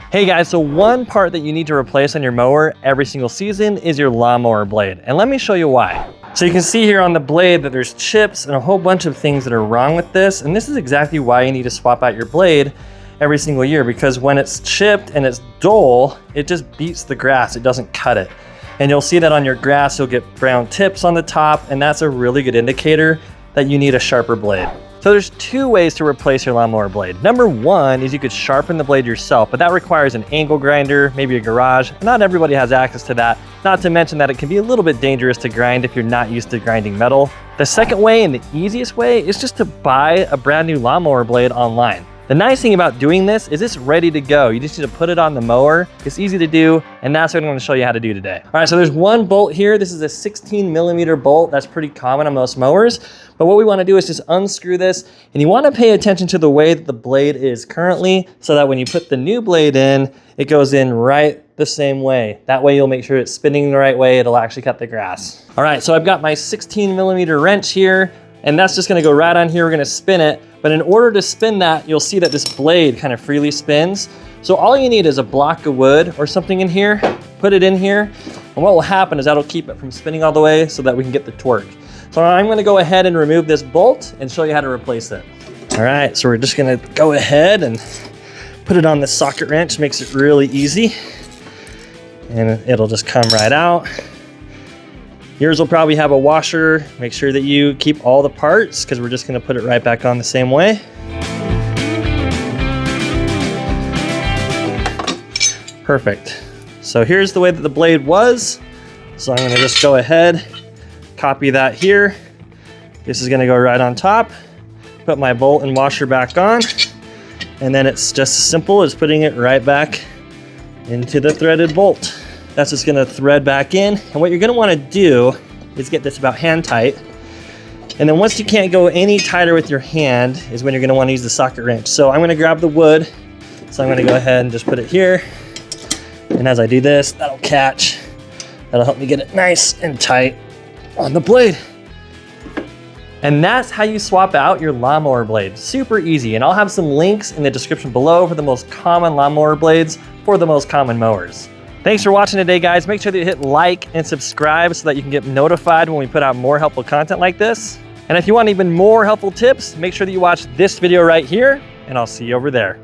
Hey guys, so one part that you need to replace on your mower every single season is your lawnmower blade. And let me show you why. So you can see here on the blade that there's chips and a whole bunch of things that are wrong with this. And this is exactly why you need to swap out your blade every single year, because when it's chipped and it's dull, it just beats the grass. It doesn't cut it. And you'll see that on your grass, you'll get brown tips on the top, and that's a really good indicator that you need a sharper blade. So there's two ways to replace your lawnmower blade. Number one is you could sharpen the blade yourself, but that requires an angle grinder, maybe a garage. Not everybody has access to that. Not to mention that it can be a little bit dangerous to grind if you're not used to grinding metal. The second way and the easiest way is just to buy a brand new lawnmower blade online. The nice thing about doing this is it's ready to go. You just need to put it on the mower. It's easy to do, and that's what I'm gonna show you how to do today. All right, so there's one bolt here. This is a 16mm bolt. That's pretty common on most mowers. But what we wanna do is just unscrew this, and you wanna pay attention to the way that the blade is currently, so that when you put the new blade in, it goes in right the same way. That way you'll make sure it's spinning the right way. It'll actually cut the grass. All right, so I've got my 16mm wrench here, and that's just gonna go right on here. We're gonna spin it. But in order to spin that, you'll see that this blade kind of freely spins. So all you need is a block of wood or something in here, put it in here, and what will happen is that'll keep it from spinning all the way so that we can get the torque. So I'm gonna go ahead and remove this bolt and show you how to replace it. All right, so we're just gonna go ahead and put it on this socket wrench. Makes it really easy. And it'll just come right out. Yours will probably have a washer. Make sure that you keep all the parts, because we're just gonna put it right back on the same way. Perfect. So here's the way that the blade was. So I'm gonna just go ahead, copy that here. This is gonna go right on top. Put my bolt and washer back on. And then it's just as simple as putting it right back into the threaded bolt. That's just gonna thread back in. And what you're gonna wanna do is get this about hand tight. And then once you can't go any tighter with your hand is when you're gonna wanna use the socket wrench. So I'm gonna grab the wood. So I'm gonna go ahead and just put it here. And as I do this, that'll catch. That'll help me get it nice and tight on the blade. And that's how you swap out your lawnmower blade. Super easy. And I'll have some links in the description below for the most common lawnmower blades for the most common mowers. Thanks for watching today, guys. Make sure that you hit like and subscribe so that you can get notified when we put out more helpful content like this. And if you want even more helpful tips, make sure that you watch this video right here, and I'll see you over there.